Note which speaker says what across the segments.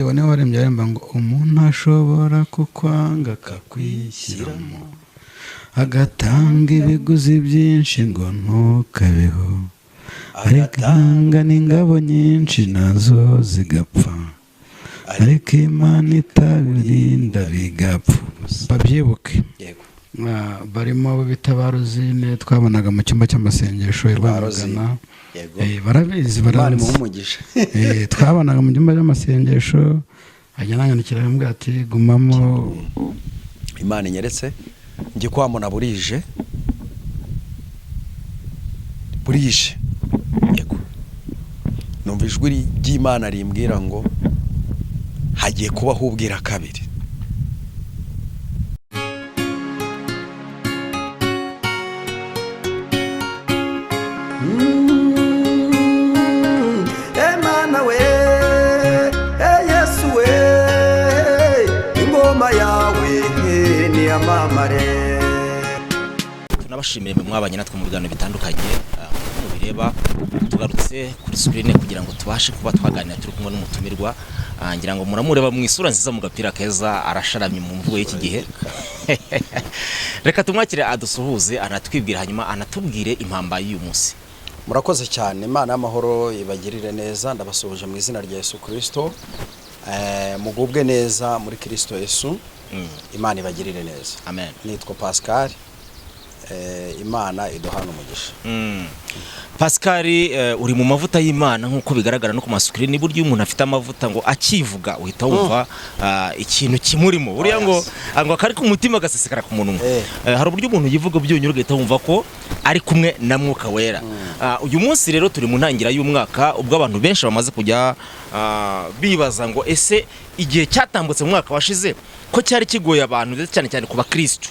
Speaker 1: Niwe warembye aremba ngo umuntu ashobora kukwanga akakwishyiramo agatanga ibiguzi byinshi ngo ntukabeho, agatanga n'ingabo nyinshi nazo zigapfa, ariko Imana itabirinda bigapfa. Babyibuke barimo bitabaruzine twabonaga mu cyumba cy'amasengesho Rwamagana. Barabizi twabonaga mu cyumba cy'amasengesho ajya nanyandikira mbwa ati gumamo
Speaker 2: Imana inyeretse njye kwamona burije yego numva ijwi ry'Imana rimbwira ngo hagiye kubaho ubwira kabiri.
Speaker 3: Emana we Yesu we ingoma yawe ni amamare.
Speaker 4: Tunabashimire mwe mwabanye natwe mu biganiro bitandukanye mu bireba tugarutse kuri screen kugira ngo tubashe kuba twaganira turi kumwe n'umutumirwa. Ngira ngo muramureba mu isura nziza mu gapira keza arasharamye mu mvugo y'iki gihe. Reka tumwakire adusuhuze anatwibwira hanyuma anatubwire impamba y'uyu munsi.
Speaker 2: Murakoze cyane, Imana y'amahoro ibagirire neza, ndabasuhuje mu izina rya Yesu Kristo. Mugubwe neza muri Kristo Yesu. Imana ibagirire neza.
Speaker 4: Amen.
Speaker 2: Nitwa Pascal. Imana iduhana umugisha.
Speaker 4: Pascal uri mu mavuta y'Imana nkuko bigaragara no ku mascreen. Buryo umuntu afite amavuta ngo akivuga uhita wumva ikintu kimurimo. Buriya ngo akari ku mutima gasesekara ku muntu. Hari uburyo umuntu yivuga byonyine ugahita wumva ko ari kumwe na Mwuka Wera. Uyu munsi rero turi mu ntangira y'umwaka ubwo abantu benshi bamaze kujya bibaza ngo ese igihe cyatambutse mu mwaka washize ko cyari kigoye abantu cyane cyane ku bakristo.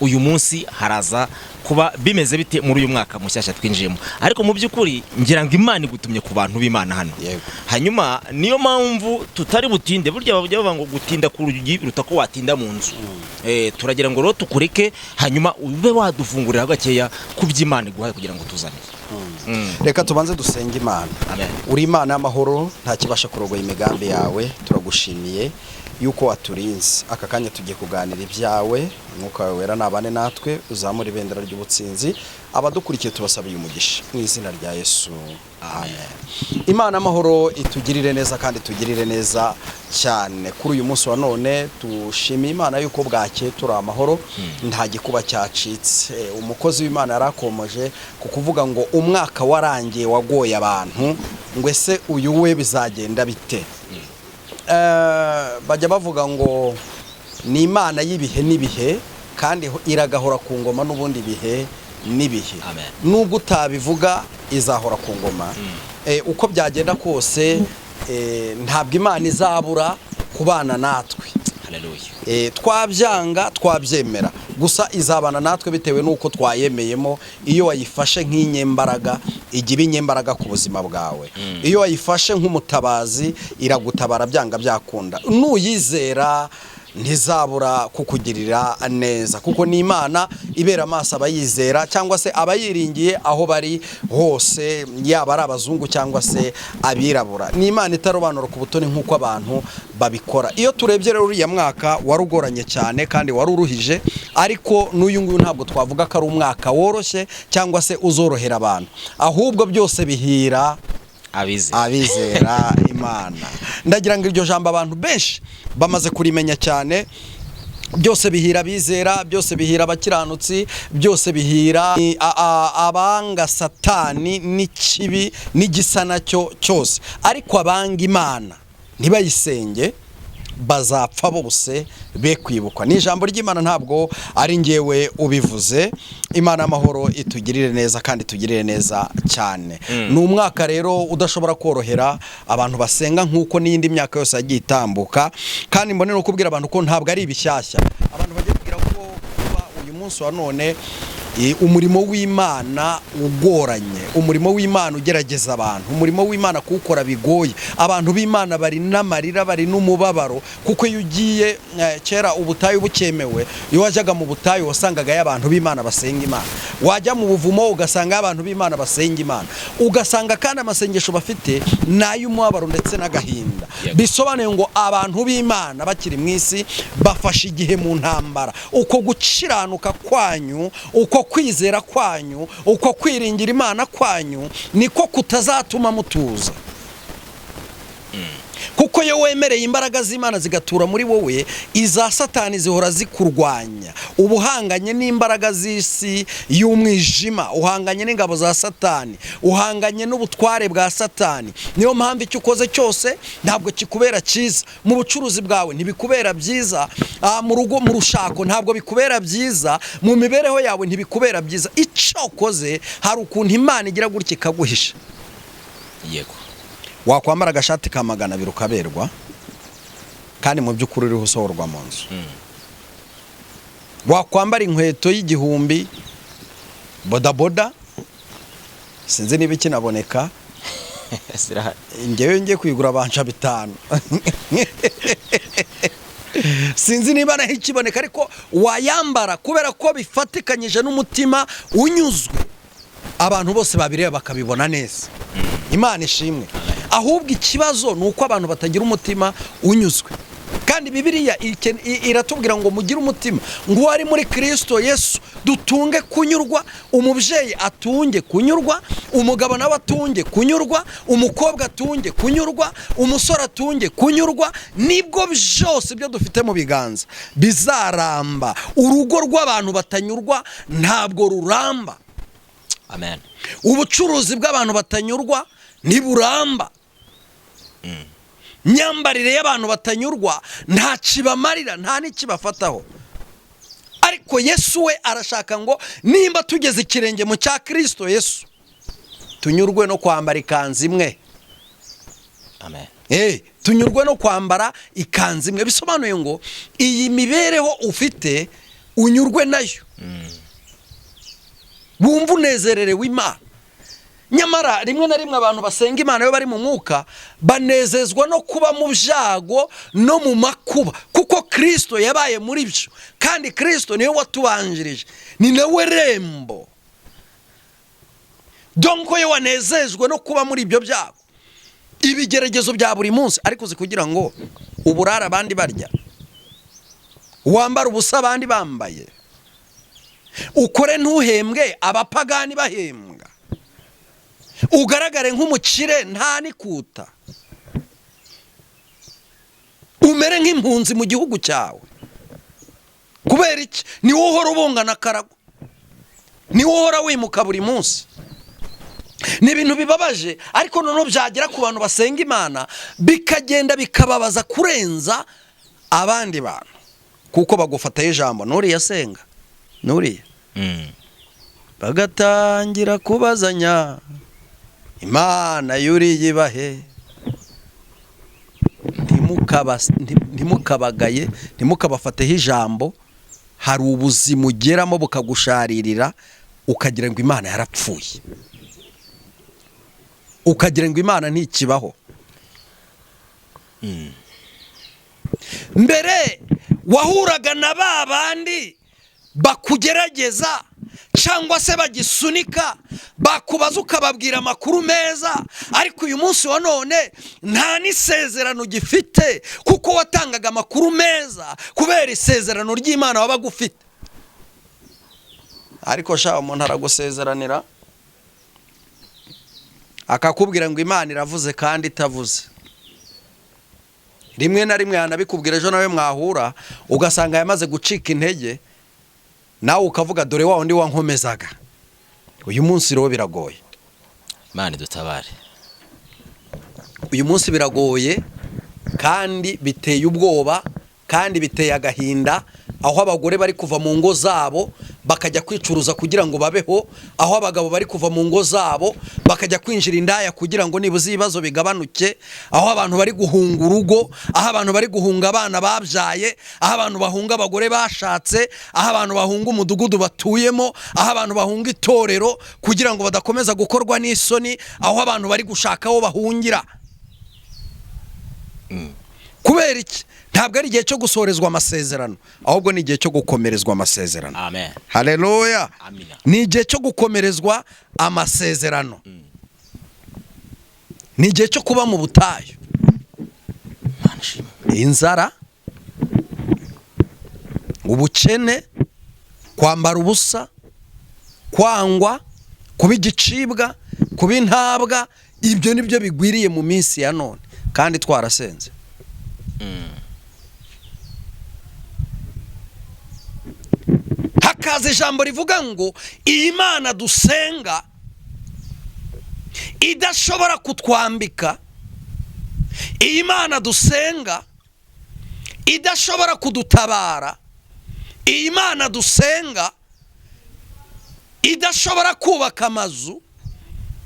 Speaker 4: Uyu munsi haraza kuba bimeze bite muri uyu mwaka mushyashya twinjiyemo, ariko mu by'ukuri ngira ngo Imana igutumye ku bantu b'Imana hano. Hanyuma niyo mpamvu tutari butinde, burya bavuga ngo gutinda ku rugi ruta ko watinda mu nzu. Turagira ngo rero tukureke hanyuma ube wadufungurira gakeya ku by'Imana iguhaye kugira ngo tuzane.
Speaker 2: Reka tubanze dusenge Imana. Uri Imana y'amahoro, nta kibasha kurogoya imigambi yawe, turagushimiye yuko waturinze. Aka kanya tugiye kuganira ibyawe, Mwuka Wera nabane natwe, uzamura ibendera ry'ubutsinzi, abadukurikiye tubasabiye umugisha mu izina rya Yesu. Amen. Imana y'amahoro itugirire neza kandi tugirire neza cyane. Kuri uyu munsi wa none tushimiye Imana yuko bwake turi amahoro, nta gikuba cyacitse. Umukozi w'Imana yarakomoje kukuvuga ngo umwaka warangiye wagoye abantu, ngo ese uyu we bizagenda bite? Bajya bavuga ngo ni Imana y'ibihe n'ibihe kandi iragahora ku ngoma n'ubundi bihe n'ibihe. Nubwo utabivuga izahora ku ngoma. Uko byagenda kose ntabwo Imana izabura kubana natwe. Twabyanga twabyemera, gusa izabana natwe bitewe n'uko twayemeyemo. Iyo wayifashe nk'inyembaraga igira inyembaraga ku buzima bwawe. Iyo wayifashe nk'umutabazi iragutabara byanga byakunda. Nuyizera ntizabura kukugirira neza, kuko ni Imana ibera amaso abayizera cyangwa se abayiringiye aho bari hose, yaba ari abazungu cyangwa se abirabura. Ni Imana itarobanura ku butoni nk'uko abantu babikora. Iyo turebye rero uriya mwaka warugoranye cyane kandi waruruhije, ariko n'uyu nguyu ntabwo twavuga ko ari umwaka woroshye cyangwa se uzorohera abantu, ahubwo byose bihira abizera Imana. Ndagira ngo iryo jambo abantu benshi bamaze kurimenya cyane. Byose bihira abizera, byose bihira abakiranutsi, byose bihira abanga Satani n'ikibi n'igisa nacyo cyose, ariko abanga Imana ntibayisenge bazapfa bose be kwibukwa. Ni ijambo ry'Imana, ntabwo ari ngewe ubivuze. Imana y'amahoro itugirire neza kandi tugirire neza cyane. Ni umwaka rero udashobora korohera abantu basenga nk'uko n'indi myaka yose yagiye itambuka, kandi mbone no kubwira abantu ko ntabwo ari ibishyashya. Abantu bagiye kugira ko kuba uyu munsi wa none umurimo w'Imana ugoranye, umurimo w'Imana ugerageza abantu, umurimo w'Imana kuwukora bigoye. Abantu b'Imana bari n'amarira, bari n'umubabaro, kuko iyo ugiye kera ubutayu bukemewe, iyo wajyaga mu butayu wasangagayo abantu b'Imana basenga Imana, wajya mu buvumo ugasanga abantu b'Imana basenga Imana, ugasanga kandi amasengesho bafite n'ay'umubabaro ndetse n'agahinda. Bisobanuye ngo abantu b'Imana bakiri mu isi bafashe igihe mu ntambara. Uko gukiranuka kwanyu, uko kwizera kwanyu, uko kwiringira Imana kwanyu niko kutazatuma mutuza. Kuko iyo wemereye imbaraga z'Imana zigatura muri wowe, iza Satani zihora zikurwanya. Ubuhanganye n'imbaraga z'isi y'umwijima, uhanganye n'ingabo za Satani, uhanganye n'ubutware bwa Satani. Niyo mpamvu icyo ukoze cyose ntabwo kikubera cyiza. Mu bucuruzi bwawe ntibikubera byiza, mu rugo, mu rushako ntabwo bikubera byiza, mu mibereho yawe ntibikubera byiza. Icyo ukoze hari ukuntu Imana igira gutya ikaguhisha.
Speaker 4: Yego.
Speaker 2: Wakwambara agashati ka 200 ukaberwa, kandi mu by'ukuri uriho usohorwa mu nzu. Wakwambara inkweto y'igihumbi bodaboda, sinzi niba ikinaboneka, ngewe ngiye kwigura abanca 5. Sinzi niba naho ikiboneka, ariko wayambara kubera ko bifatikanyije n'umutima unyuzwe, abantu bose babireba bakabibona neza. Imana ishimwe. Ahubwo ikibazo ni uko abantu batagira umutima unyuzwe. Kandi Bibiliya iratubwira ngo mugire umutima ngo wari muri Kristo Yesu, dutunge kunyurwa, umubyeyi atunge kunyurwa, umugabo nawe atunge kunyurwa, umukobwa atunge kunyurwa, umusore atunge kunyurwa. Nibwo byose byo dufite mu biganza bizaramba. Urugo rw'abantu batanyurwa ntabwo ruramba.
Speaker 4: Amen.
Speaker 2: Ubucuruzi bw'abantu batanyurwa ntiburamba. Nyambarire y'abantu batanyurwa nta kibamarira, nta n'ikibafataho. Ariko Yesu we arashaka ngo nimba tugeze ikirenge mu cya Kristo Yesu, tunyurwe no kwambara ikanzu imwe.
Speaker 4: Amen.
Speaker 2: Tunyurwe no kwambara ikanzu imwe. Bisobanuye ngo iyi mibereho ufite unyurwe nayo. Bumva unezererewe Imana. Nyamara rimwe na rimwe abantu basenga Imana yo bari mu mwuka banezezwa no kuba mu byago no mu makuba, kuko Kristo yabaye muri byo, kandi Kristo niwe watubanjirije, ni nawe rembo. Donko yo wanezezwe no kuba muri ibyo byago, ibigeragezo bya buri munsi. Ariko uzi kugira ngo uburara abandi barya, wambara ubusa abandi bambaye, ukore ntuhembwe abapagani bahembwa, ugaragare nk'umukire nta nikuta, umere nk'impunzi mu gihugu cyawe. Kubera iki? Ni wowe uhora ubungana karago, ni wowe uhora wimuka buri munsi. Ni ibintu bibabaje, ariko noneho byagera ku bantu basenga Imana bikagenda bikababaza kurenza abandi bantu, kuko bagufatayo ijambo nuriya senga, nuriya bagatangira kubazanya, Imana yuriye ibahe. Ntimukabagaye, ntimukabafateho ijambo. Hari ubuzima ugeramo bukagusharirira, ukagira ngo Imana yarapfuye, ukagira ngo Imana ntikibaho. Mbere wahuraga na ba bandi bakugerageza cyangwa se bagisunika, bakubaza ukababwira amakuru meza, ariko uyu munsi wa none nta n'isezerano gifite, kuko watangaga amakuru meza kubera isezerano ry'Imana wabaga ufite. Ariko sha umuntu aragusezeranira akakubwira ngo Imana iravuze kandi itavuze. Rimwe na rimwe yanabikubwira ejo nawe mwahura ugasanga yamaze gucika intege, nawe ukavuga dore wa undi wankomezaga. Uyu munsi rero biragoye.
Speaker 4: Imana dutabare.
Speaker 2: Uyu munsi biragoye kandi biteye ubwoba kandi biteye agahinda, aho abagore bari kuva mu ngo zabo bakajya kwicuruza kugira ngo babeho, aho abagabo bari kuva mu ngo zabo bakajya kwinjira indaya kugira ngo nibuze ibibazo bigabanuke, aho abantu bari guhunga urugo, aho abantu bari guhunga abana babyaye, aho abantu bahunga abagore bashatse, aho abantu bahunga umudugudu batuyemo, aho abantu bahunga itorero kugira ngo badakomeza gukorwa n'isoni, aho abantu bari gushaka aho bahungira. Kubera iki? Ntabwo ari igihe cyo gusorezwa amasezerano, ahubwo ni igihe cyo gukomerezwa amasezerano.
Speaker 4: Amen.
Speaker 2: Haleluya.
Speaker 4: Amina.
Speaker 2: Ni igihe cyo gukomerezwa amasezerano. Ni igihe cyo kuba mu butayu. Inzara, ubukene, kwambara ubusa, kwangwa, kuba igicibwa, kuba intabwa, ibyo nibyo bigwiriye mu minsi ya none kandi twarasenze. Hakaza ijambo rivuga ngo iyi Mana dusenga idashobora kutwambika, iyi Mana dusenga idashobora kudutabara, iyi Mana dusenga idashobora kubaka amazu,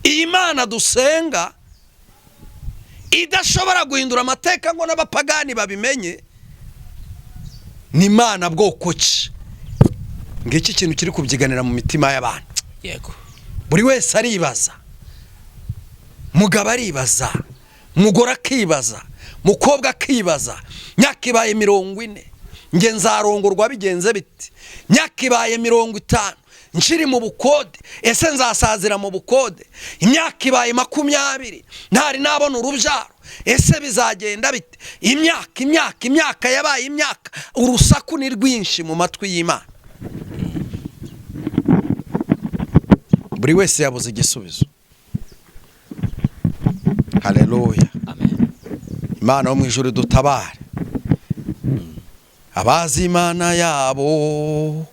Speaker 2: iyi Mana dusenga idashobora guhindura amateka ngo n'abapagani babimenye. Ni Imana bwoko ki? Ngiki kintu kiri kubyiganira mu mitima y'abantu.
Speaker 4: Yego.
Speaker 2: Buri wese aribaza, mugabo aribaza, mugore akibaza, mukobwa akibaza, myaka ibaye 40, nge nzarongorwa bigenze biti, myaka ibaye 50, nshiri mu bukode, ese nzasazira mu bukode, imyaka ibaye 20, ntari nabona urubyaro, ese bizagenda bite? Imyaka yabaye imyaka, urusaku ni rwinshi mu matwi y'Imana. Buri wese yabuze igisubizo. Haleluya.
Speaker 4: Amen.
Speaker 2: Imana wo mu ijuru dutabare. Abazi Imana yabo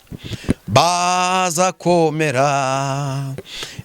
Speaker 2: baza komera,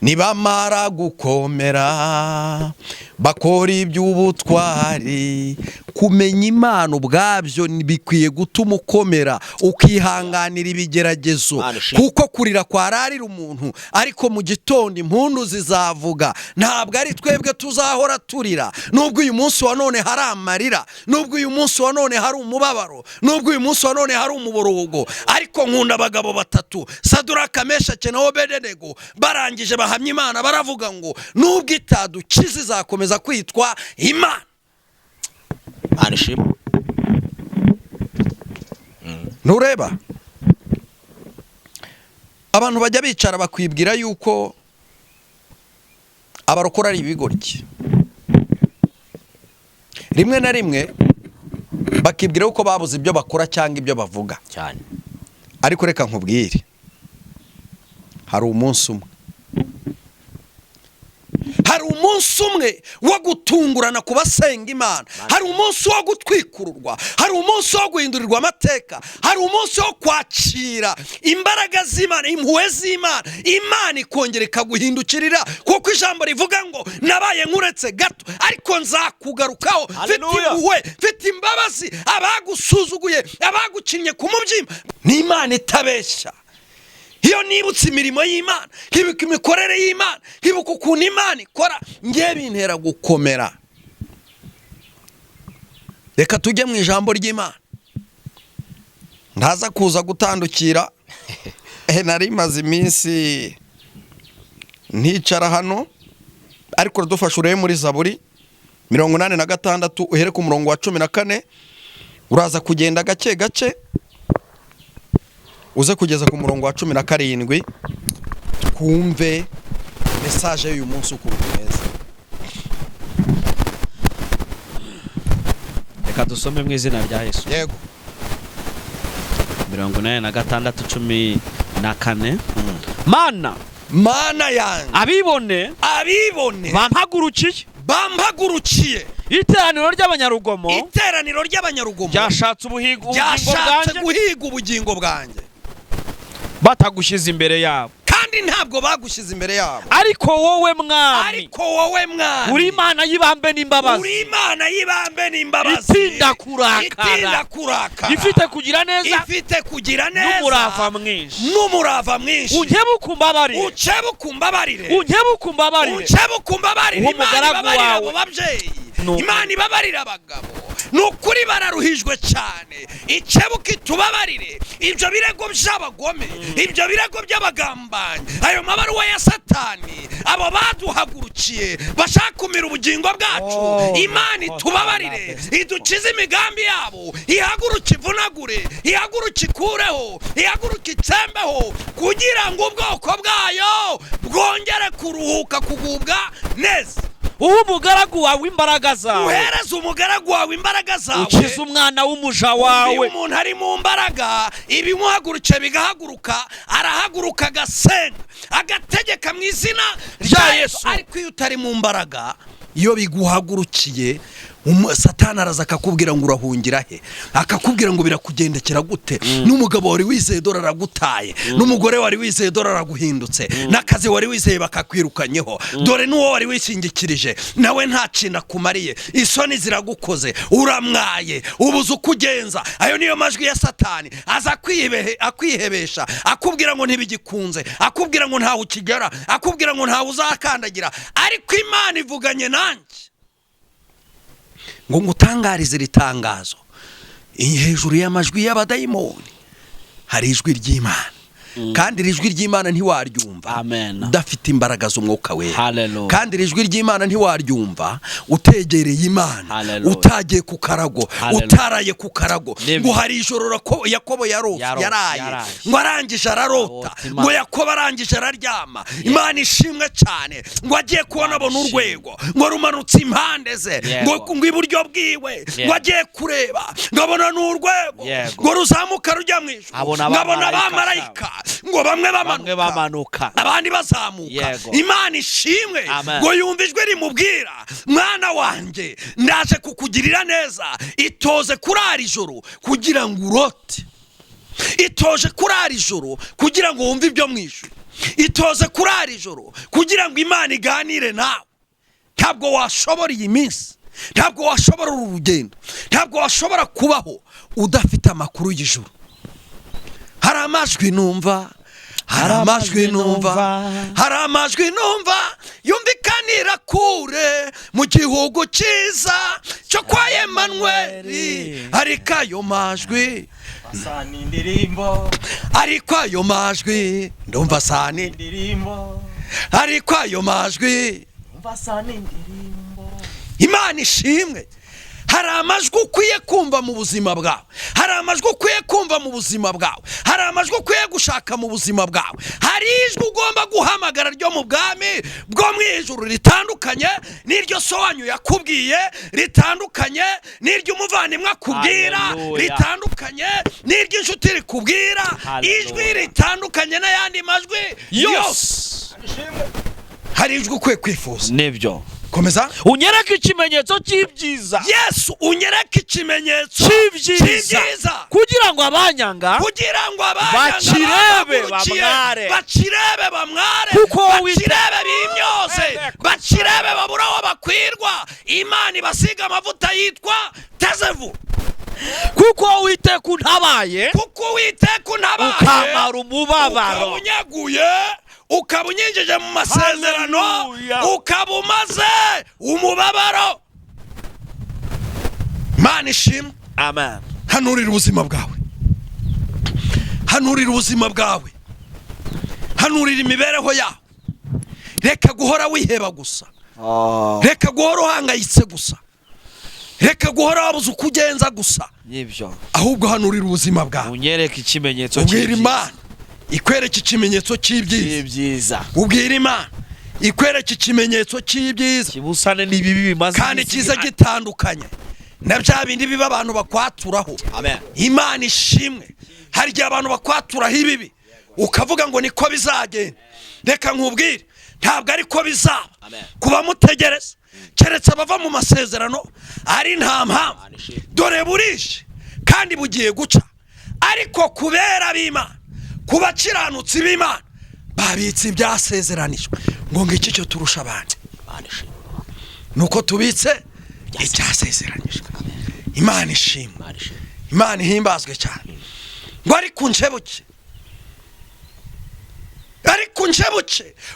Speaker 2: nibamara gukomera bakora iby'ubutwari. Kumenya Imana ubwabyo bikwiye gutuma ukomera, ukihanganira ibigeragezo, kuko kurira kwararira umuntu ariko mu gitondo impundu zizavuga. Ntabwo ari twebwe tuzahora turira, nubwo uyu munsi wa none hari amarira, nubwo uyu munsi wa none hari umubabaro, nubwo uyu munsi wa none hari umuborogo, ariko nkunda abagabo batatu, Saduraka, Meshaki na Obedenego, barangije bahamya Imana baravuga ngo nubwo itadukiza izakomeza kwitwa Imana.
Speaker 4: Anishima.
Speaker 2: Nureba abantu bajya bicara bakwibwira yuko abarokora ari ibigoryi, rimwe na rimwe bakibwira uko babuze ibyo bakora cyangwa ibyo bavuga
Speaker 4: cyane.
Speaker 2: Ariko reka nkubwire, hari umunsi umwe wo gutungurana ku basenga Imana, hari umunsi wo gutwikururwa, hari umunsi wo guhindurirwa amateka, hari umunsi wo kwakira imbaraga z'Imana, impuhwe z'Imana, Imana ikongera ikaguhindukirira, kuko ijambo rivuga ngo nabaye nkuretse gato ariko nzakugarukaho mfite impuhwe, mfite imbabazi, abagusuzuguye, abagucinnye ku mubyimba. Ni Imana itabeshya. Iyo nibutse imirimo y'Imana, nkibuka imikorere y'Imana, nkibuka ukuntu Imana ikora, ngiye bintera gukomera. Reka tujye mu ijambo ry'Imana, ntaza kuza gutandukira. Nari maze iminsi nticara hano, ariko dufashe urebe muri Zaburi 86 uhere ku murongo wa 14, uraza kugenda gake gake uze kugeza ku murongo wa 17, twumve message y'uyu munsi uko umeze.
Speaker 5: Reka dusome mu izina rya Yesu.
Speaker 2: Yego.
Speaker 5: 86:14. Mana
Speaker 2: yanjye,
Speaker 5: abibone
Speaker 2: bampagurukiye
Speaker 5: iteraniro ry'abanyarugomo
Speaker 2: ryashatse guhiga ubugingo bwanjye,
Speaker 5: batagushize imbere yabo,
Speaker 2: kandi abandi ntabwo bagushyize imbere yabo,
Speaker 5: ariko wowe mwami
Speaker 2: ariko wowe mwami
Speaker 5: uri Imana y'ibambe n'imbabazi,
Speaker 2: uri Imana y'ibambe n'imbabazi,
Speaker 5: itinda kurakara, ifite kugira neza,
Speaker 2: ifite kugira neza
Speaker 5: n'umurava mwinshi,
Speaker 2: n'umurava mwinshi.
Speaker 5: unkebuka umbabarire,
Speaker 2: unkebuka umbabarire,
Speaker 5: unkebuka umbabarire,
Speaker 2: unkebuka umbabarire.
Speaker 5: uwo mugaragu
Speaker 2: ibabarira abo
Speaker 5: wawe.
Speaker 2: babyeyi, Imana ibabarira abagabo, ni ukuri bararuhijwe cyane. Ikebuka itubabarire ibyo birego by'abagome, ibyo birego by'abagambanyi, ayo mabaruwa ya Satani, abo baduhagurukiye bashaka kumira ubugingo bwacu. Imana itubabarire, idukize imigambi yabo, ihaguruke ivunagure, ihaguruke ikureho, ihaguruke itsembeho, kugira ngo ubwoko bwayo bwongere kuruhuka, kugubwa neza.
Speaker 5: uwo umugaragu wawe imbaraga zawe,
Speaker 2: uhereza umugaragu wawe imbaraga zawe,
Speaker 5: ukize umwana w'umuja wawe.
Speaker 2: Iyo umuntu ari mu mbaraga, ibimuhaguruke bigahaguruka, arahaguruka agasenga, agategeka mu izina rya Yesu. Ariko iyo utari mu mbaraga, iyo biguhagurukiye, Satani araza akakubwira ngo urahungira he, akakubwira ngo birakugendekera gute, n'umugabo wari wizeye dore aragutaye, n'umugore wari wizeye dore araguhindutse, n'akazi wari wizeye bakakwirukanyeho, dore n'uwo wari wishingikirije nawe nta kintu akumariye, isoni ziragukoze, uramwaye, ubuze uko ugenza. Ayo niyo majwi ya Satani aza akwihebesha, akubwira ngo ntibigikunze, akubwira ngo ntawe ukigera, akubwira ngo ntawe uzakandagira. Ariko Imana ivuganye nanjye ngo ngutangarize iri tangazo, hejuru y'amajwi y'abadayimoni hari ijwi ry'Imana, kandi iri jwi ry'Imana ntiwaryumva udafite imbaraga z'umwuka wera, kandi iri jwi ry'Imana ntiwaryumva utegereye Imana, utagiye ku karago, utaraye ku karago. Ngo hari ijoro Yakobo yaraye, ngo arangije ararota, ngo Yakobo arangije araryama. Imana ishimwe cyane, ngo agiye kubona abona urwego, ngo rumanutse impande ze, ngo iburyo bwiwe, ngo agiye kureba, ngo abona n'urwego, ngo ruzamuka rujya mu ijuru, ngo abona abamarayika, ngo bamwe bamanuka abandi bazamuka. Imana ishimwe, ngo yumva ijwi rimubwira, mwana wanjye ndaje kukugirira neza. Itoze kurara ijoro kugira ngo urote, itoje kurara ijoro kugira ngo wumve ibyo mu ijuru, itoze kurara ijoro kugira ngo Imana iganire nawe. Ntabwo washobora iyi minsi, ntabwo washobora uru rugendo, ntabwo washobora kubaho udafite amakuru y'ijuru. Hari amajwi numva, hari amajwi numva, hari amajwi numva yumvikanira kure mu gihugu cyiza cyo kwa Emanueli. Ariko ayo majwi
Speaker 4: Asana indirimbo,
Speaker 2: ariko ayo majwi ndumva sana indirimbo, ariko ayo majwi
Speaker 4: umva asana indirimbo.
Speaker 2: Imana ishimwe. Hari amajwi ukwiye kumva mu buzima bwawe, hari amajwi ukwiye kumva mu buzima bwawe, hari amajwi ukwiye gushaka mu buzima bwawe. Hari ijwi ugomba guhamagara ryo mu bwami bwo mu ijuru, ritandukanye n'iryo so wanyu yakubwiye, ritandukanye n'iryo umuvandimwe akubwira, ritandukanye n'iryo inshuti rikubwira, ijwi ritandukanye n'ayandi majwi yose. Hari ijwi ukwiye kwifuza.
Speaker 5: Nibyo.
Speaker 2: Komeza.
Speaker 5: Unyereke ikimenyetso cy'ibyiza.
Speaker 2: Yesu, unyereke ikimenyetso
Speaker 5: cy'ibyiza, kugira ngo abanyanga bakirebe bamware,
Speaker 2: bakirebe bamware,
Speaker 5: kuko
Speaker 2: bakirebe bimyoze, bakirebe babura aho bakwirwa. Imana ibasiga amavuta yitwa Tezevu.
Speaker 5: kuko Uwiteka untabaye,
Speaker 2: ukamara
Speaker 5: umubabaro,
Speaker 2: ukawunyaguye, ukaba unyinjije mu masezerano, ukaba umaze umubabaro. Imana ishimwe.
Speaker 5: Amen.
Speaker 2: Hanurira ubuzima bwawe, hanurira ubuzima bwawe, hanurira imibereho yawe. Reka guhora wiheba gusa, reka guhora uhangayitse gusa, reka guhora wabuze uko ugenza gusa.
Speaker 5: Nibyo.
Speaker 2: Ahubwo hanurira ubuzima bwawe,
Speaker 5: unyereke ikimenyetso
Speaker 2: ubwira Imana ikwereke ikimenyetso cy'ibyiza. Ubwira Imana ikwereke ikimenyetso cy'ibyiza,
Speaker 5: kibusane n'ibibi bimaze,
Speaker 2: kandi kiza gitandukanye na bya bindi biba abantu bakwaturaho.
Speaker 5: Amen.
Speaker 2: Imana ishimwe. Hari igihe abantu bakwaturaho ibibi, ukavuga ngo niko bizagenda. Reka nkubwire, ntabwo ariko bizaba. Kuba mutegereza keretse bava mu masezerano ari nta mpamvu. Dore burishe kandi bugiye guca, ariko kubera b'Imana, kubakiranutsi b'Imana twabitse ibyasezeranijwe ngo ngiki cyo turusha abandi nuko tubitse ibyasezeranijwe. Imana ishimwe, Imana ihimbazwe cyane. ngo ariko njebuke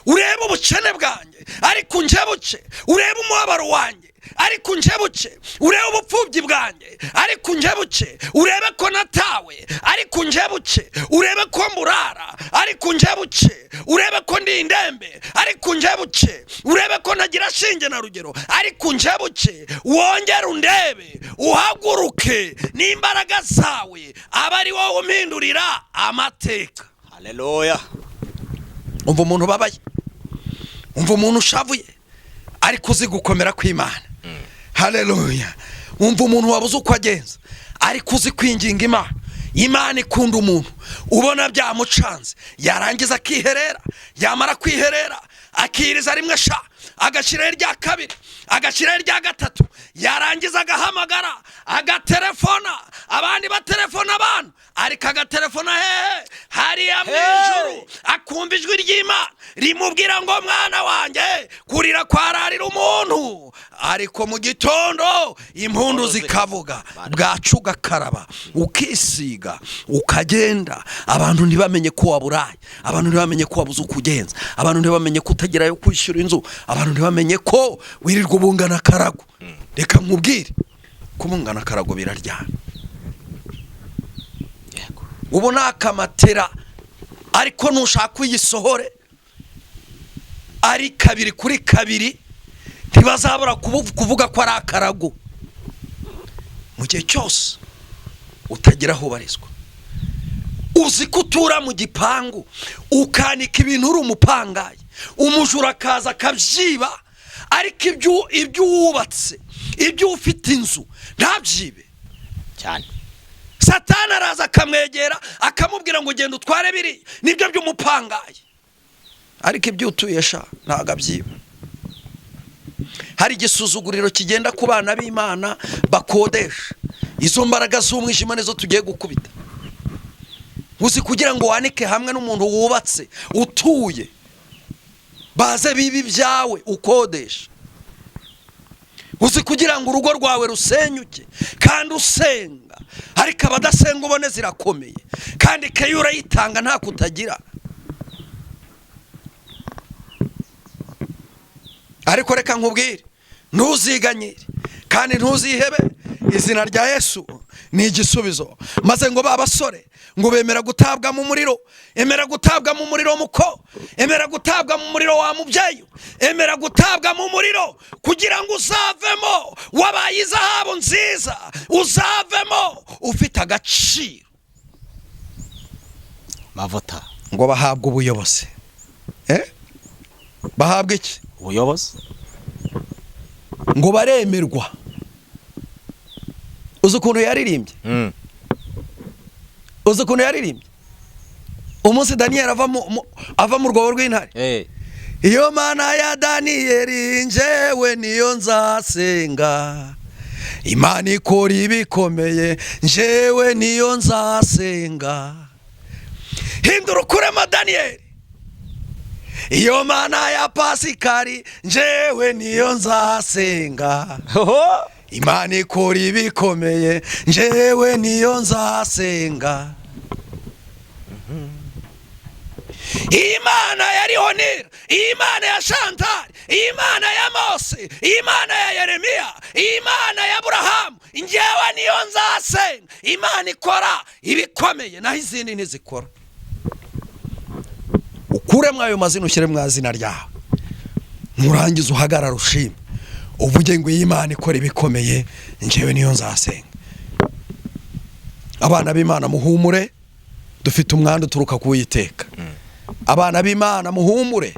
Speaker 2: urebe ubukene bwanjye, ariko njebuke urebe umubabaro wanjye, ariko njebuke urebe ubupfubyi bwanjye, ariko njebuke urebe ko natawe, ariko njebuke urebe ko mburara, ariko njebuke urebe ko ndi indembe, ariko njebuke urebe ko nagira shinge na rugero, ariko njebuke wongere undebe uhaguruke n'imbaraga zawe aba ari wowe umpindurira amateka.
Speaker 4: Haleluya.
Speaker 2: Umva umuntu babaye, umva umuntu ushavuye ariko uzi gukomera kw'Imana. Haleluya. Umva umuntu wabuze uko agenza ariko uzi kwinginga Imana. Imana ikunda umuntu ubona byamucanze yarangiza akiherera, yamara kwiherera akiriza rimwe sha, agashira rya kabiri, agashira rya gatatu, yarangiza agahamagara, agatelefona, abandi batelefona abantu, ariko agatelefona hehe hariya mwijuru, akumva ijwi ry'Imana rimubwira ngo mwana wanjye kurira kwararira umuntu, ariko mu gitondo impundu zikavuga, bwacu ugakaraba ukisiga ukagenda, abantu ntibamenye ko waburaye, abantu ntibamenye ko wabuze ukugenza, abantu ntibamenye ko utagerayo kwishyura inzu, abantu ntibamenye ko wirirwa ubungana karago. Reka nkubwire kubungana karago biraryana. Ubu nakamatera ariko nushaka uyisohore ari kabiri kuri kabiri ntibazabura kuvuga ko ari akarago. Mu gihe cyose utagira aho ubarizwa, uzi ko utura mu gipangu ukanika ibintu uri umupangaye, umujura akaza akabyiba, ariko ibyo wubatse, ibyo ufite inzu ntabyibe
Speaker 4: cyane.
Speaker 2: Satani araza akamwegera akamubwira ngo genda utware biri nibyo by'umupangaye, ariko ibyo utuye sha ntago abyiba. Hari igisuzuguriro kigenda ku bana b'Imana bakodesha. Izo mbaraga z'umwijima nizo tugiye gukubita. Uzi kugira ngo wanike hamwe n'umuntu wubatse utuye, baze bibi byawe ukodesha. Uzi kugira ngo urugo rwawe rusenyuke kandi usenga, ariko abadasenga ubone zirakomeye, kandi keyo urayitanga nta kutagira. Ariko reka nkubwire, ntuziganyire kandi ntuzihebe. Izina rya Yesu ni igisubizo. Maze ngo babasore ngo bemera gutabwa mu muriro, emera gutabwa mu muriro muko, emera gutabwa mu muriro wa mubyeyi, emera gutabwa mu muriro kugira ngo uzavemo wabaye izahabu nziza, uzavemo ufite agaciro.
Speaker 4: Mavuta
Speaker 2: ngo bahabwe ubuyobozi. Bahabwe iki?
Speaker 4: Ubuyobozi.
Speaker 2: Ngo baremerwa. Uzi ukuntu yaririmbye? Uzi ukuntu yaririmbye? Umunsi Daniel ava mu rwobo rw'intare. Iyo Mana ya Daniel njewe niyo nzasenga, Imana ikora ibikomeye njewe niyo nzasenga. Hindura ukurema Daniel. Iyo Mana ya Pasikari njewe niyo nzasenga, Imana ikora ibikomeye njewe niyo nzasenga. Imana ya Rihonira, Imana ya Shantari, Imana ya Mose, Imana ya Yeremiya, Imana ya Aburahamu njewe niyo nzasenga. Imana ikora ibikomeye naho izindi ntizikora. Ukuremwe ayo mazina ushyire mu izina ryawe, nurangiza uhagarara ushime uvuge ngo Imana ikora ibikomeye njewe niyo nzasenga. Abana b'Imana muhumure, dufite umwanda uturuka ku Uwiteka. Abana b'Imana muhumure,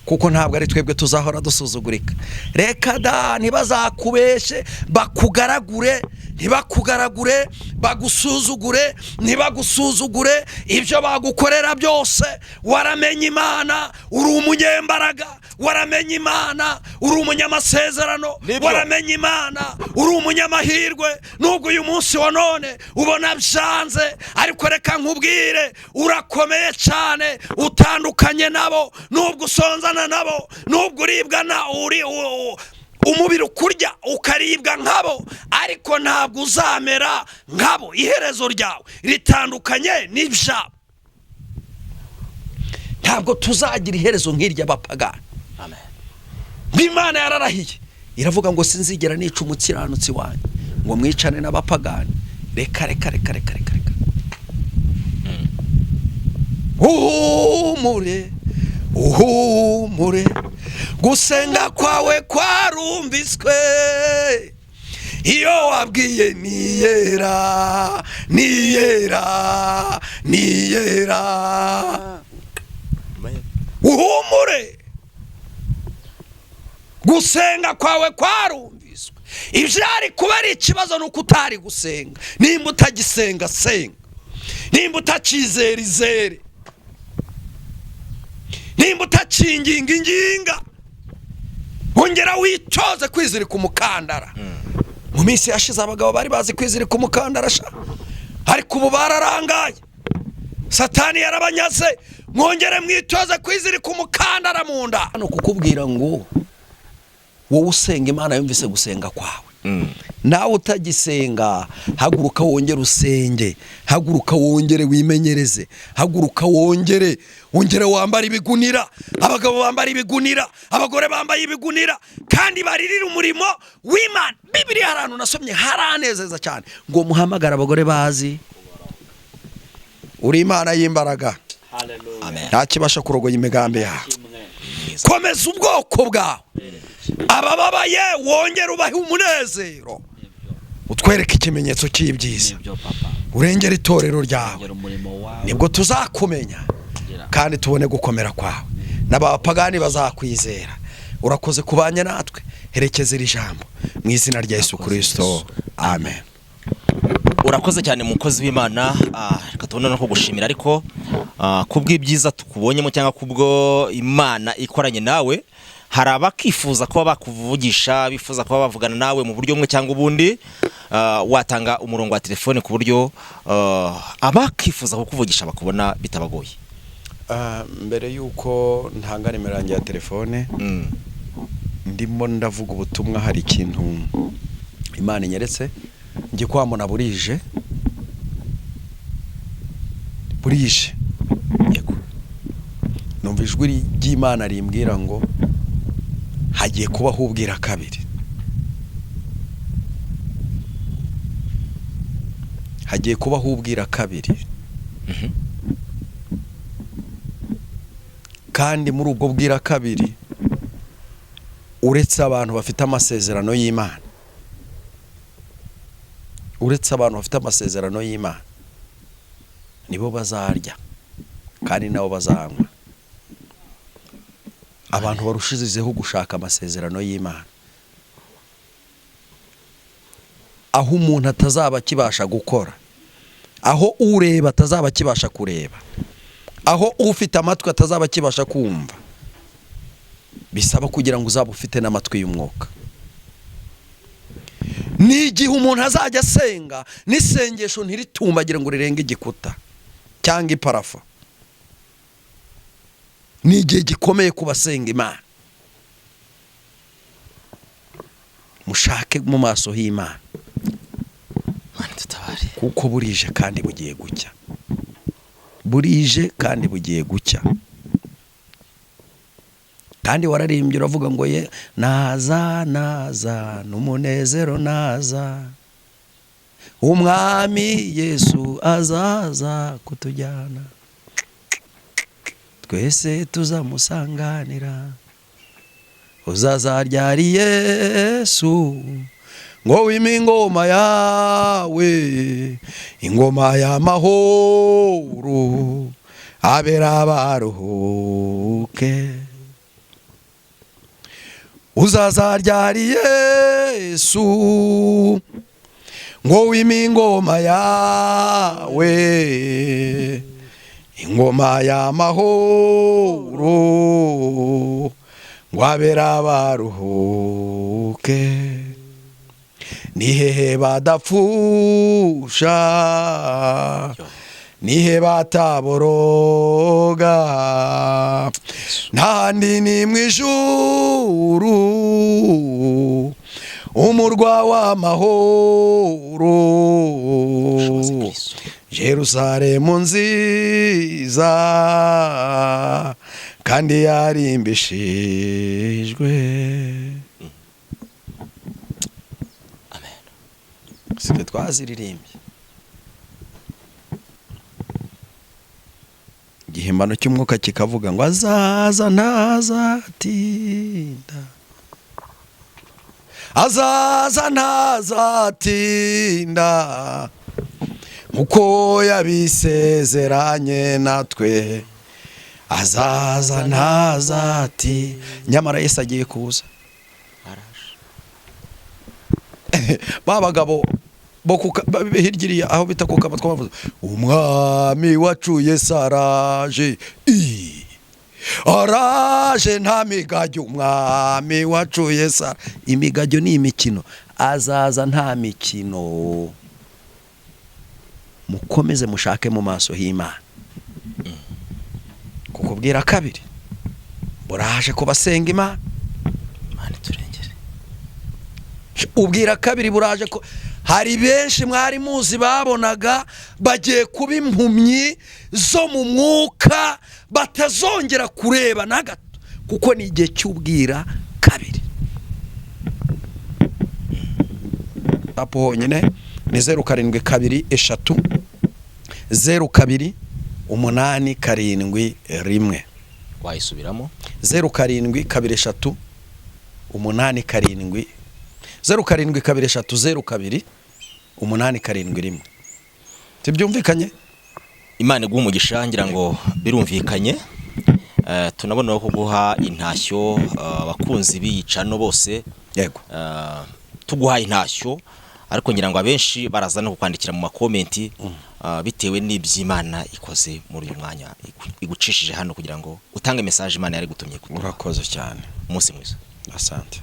Speaker 2: kuko ntabwo ari twebwe tuzahora dusuzugurika. Reka da ntibazakubeshe bakugaragure ntibakugaragure, bagusuzugure, ntibagusuzugure, ibyo bagukorera byose waramenye Imana, uri umunyembaraga, waramenye Imana, uri umunyamasezerano, waramenye Imana, uri umunyamahirwe. Nubwo uyu munsi wa none ubona byanze, ariko reka nkubwire, urakomeye cyane, utandukanye nabo. Nubwo usonzana nabo, nubwo uribwa na umubiri ukurya ukaribwa nkabo, ariko ntabwo uzamera nkabo. Iherezo ryawe ritandukanye n'ibyabo. Ntabwo tuzagira iherezo nk'iry'abapagani. Amen. Imana yararahiye iravuga ngo sinzigera nica umukiranutsi wanyu ngo mwicane n'abapagani. Reka reka reka reka reka reka. Uhumure, gusenga kwawe kwarumviswe. Iyo wabwiye niyera, niyera, niyera. Uhumure, gusenga kwawe kwarumviswe. Ibyari kuba ari ikibazo nuko utari gusenga. Nimba utagisenga senga, nimba utacizera izere, nimba utakinginga inginga, ongera witoze kwizirika umukandara. Mu minsi yashize abagabo bari bazi kwizirika umukandara sha, ariko ubu bararangaye. Satani yarabanyaze. Mwongere mwitoze kwizirika umukandara mu nda. Hano kukubwira ngo wowe usenga Imana yumvise gusenga kwawe. Nawe utagisenga, haguruka wongere usenge, haguruka wongere wimenyereze, haguruka wongere wambara ibigunira. Abagabo bambara ibigunira, abagore bambaye ibigunira, kandi baririra umurimo w'Imana. Bibiliya harantu nasomye haranezeza cyane ngo muhamagara abagore bazi uri Imana y'imbaraga. Amen. Nta kibasha kurogoya imigambi yawe. Komeza ubwoko bwawe, abababaye wongere ubahe umunezero, utwereke ikimenyetso cy'ibyiza, urengera itorero ryawe. Nibwo tuzakumenya kandi tubone gukomera kwawe, n'abapagani bazakwizera. Urakoze kubanya natwe, herekeza iri jambo mu izina rya Yesu Kristo. Amen.
Speaker 4: Urakoze cyane mukozi w'Imana. Reka tubone no kugushimira, ariko kubw'ibyiza tukubonyemo cyangwa kubwo Imana ikoranye nawe, hari abakifuza kuba bakuvugisha, bifuza kuba bavugana nawe mu buryo bumwe cyangwa ubundi. Watanga umurongo wa telefone ku buryo abakifuza kukuvugisha bakubona bitabagoye.
Speaker 2: Mbere yuko ntanga nimero yanjye ya telefone, ndimo ndavuga ubutumwa, hari ikintu Imana inyeretse ngiye kwamona burije. Yego, numva ijwi ry'Imana rimbwira ngo hagiye kubaho ubwira kabiri. Hagiye kubaho ubwira kabiri. Kandi muri ubwo bwira kabiri, uretse abantu bafite amasezerano y'Imana, nibo bazarya kandi nabo bazanywa. Abantu barushizeho gushaka amasezerano y'Imana, aho umuntu atazaba kibasha gukora, aho ureba atazaba kibasha kureba, aho ufite amatwi atazaba kibasha kumva. Bisaba kugira ngo uzaba ufite n'amatwi y'umwuka. N'igihe umuntu azajya asenga n'isengesho ntiritumbagira ngo rirenge igikuta cyangwa iparafa, ni igihe gikomeye ku basenga Imana. Mushake mu maso h'Imana, kuko burije kandi bugiye gucya. Burije kandi bugiye gucya. Kandi wararimbye uravuga ngo ye naza naza n'umunezero naza, umwami Yesu azaza kutujyana, twese tuzamusanganira. Uzaza ryari Yesu ngo wime ingoma yawe, ingoma y'amahoro, abera baruhuke. Uzaza ryari Yesu ngo wime ingoma yawe, ingoma y'amahoro, ngo abera baruhuke, ni hehe badapfusha, nihe bataboroga, ntahandi ni mu ijuru, umurwa w'amahoro, Yerusalemu nziza kandi yarimbishijwe.
Speaker 4: Amen.
Speaker 2: Sike twaziririmbye. Igihimbano cy'umwuka kikavuga ngo azaza ntazatinda, azaza ntazatinda, nkuko yabisezeranye natwe, azaza ntazati. Nyamara Yesu agiye kuza. Ba bagabo hirya aho bita ku kabatwa bavuze umwami wacu Yesu araje, araje nta migajyo, umwami wacu Yesu. Imigajyo ni imikino, azaza nta mikino. Mukomeze mushake mu maso h'Imana, kukubwira kabiri buraje kubasenga Imana,
Speaker 4: Imana turengere.
Speaker 2: ubwira kabiri buraje ko hari benshi mwari muzi babonaga bagiye kuba impumyi zo mu mwuka, batazongera kureba na gato, kuko ni igihe cy'ubwira kabiri. Apo honyine ni 0723 028771.
Speaker 4: Wayisubiramo
Speaker 2: 0723 87 0723 Tibyumvikanye?
Speaker 4: Imana iguha umugisha, ngira ngo birumvikanye. Tunabona ko guha intashyo abakunzi b'iyicano bose.
Speaker 2: Yego.
Speaker 4: Tuguha intashyo, ariko ngira ngo abenshi baraza no kwandikira mu makomenti bitewe n'iby'Imana ikoze muri uyu mwanya igucishije hano kugira ngo utange message Imana yari gutumye.
Speaker 2: Urakoze cyane.
Speaker 4: Umunsi mwiza.
Speaker 2: Asante.